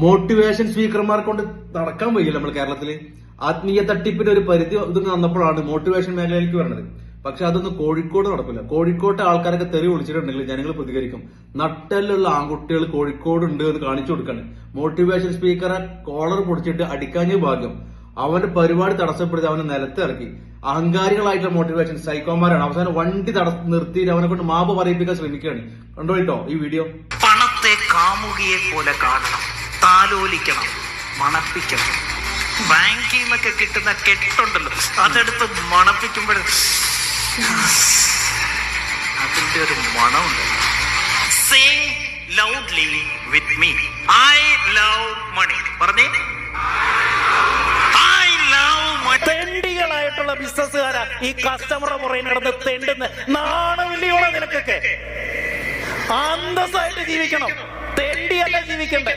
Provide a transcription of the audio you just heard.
Motivation സ്പീക്കർമാർ കൊണ്ട് നടക്കാൻ വയ്യില്ല നമ്മൾ കേരളത്തില്. ആത്മീയ തട്ടിപ്പിന്റെ ഒരു പരിധി ഇത് വന്നപ്പോഴാണ് മോട്ടിവേഷൻ മേഖലയിലേക്ക് വരുന്നത്. പക്ഷെ അതൊന്നും കോഴിക്കോട് നടക്കില്ല. കോഴിക്കോട്ടെ ആൾക്കാരൊക്കെ തെറി വിളിച്ചിട്ടുണ്ടെങ്കിൽ ജനങ്ങൾ പ്രതികരിക്കും. നട്ടലുള്ള ആൺകുട്ടികൾ കോഴിക്കോട് ഉണ്ട് എന്ന് കാണിച്ചു കൊടുക്കാണ്. മോട്ടിവേഷൻ സ്പീക്കറെ കോളർ പൊടിച്ചിട്ട് അടിക്കാഞ്ഞ ഭാഗ്യം. അവന്റെ പരിപാടി തടസ്സപ്പെടുത്തി അവനെ നിലത്തിറക്കി. അഹങ്കാരികളായിട്ടുള്ള മോട്ടിവേഷൻ സൈക്കോമാരാണ്. അവസാനം വണ്ടി നിർത്തിയിട്ട് അവനെ കൊണ്ട് മാപ്പ് പറയിപ്പിക്കാൻ ശ്രമിക്കുകയാണ്. കണ്ടോട്ടോ ഈ വീഡിയോ. പണത്തെ കാമുകിയെ പോലെ കാണണം, താലോലിക്കണം, മണപ്പിക്കണം. ബാങ്കിൽ നിന്നൊക്കെ കിട്ടുന്ന കെട്ടുണ്ടല്ലോ, അതെടുത്ത് മണപ്പിക്കുമ്പോൾ അതിന്റെ ഒരു മണമുണ്ട്. Say loudly with me, I love money. പറഞ്ഞേ, ഐ ലവ് മണി. തെണ്ടികളായിട്ടുള്ള ബിസിനസ്സുകാരാ ഈ കസ്റ്റമറുടെ പുറകെ നടന്ന് തെണ്ടുന്ന. നാണമില്ലയോടെ നിനക്കൊക്കെ? അന്തസ്സായിട്ട് ജീവിക്കണം, തെണ്ടിയല്ല ജീവിക്കണ്ടേ.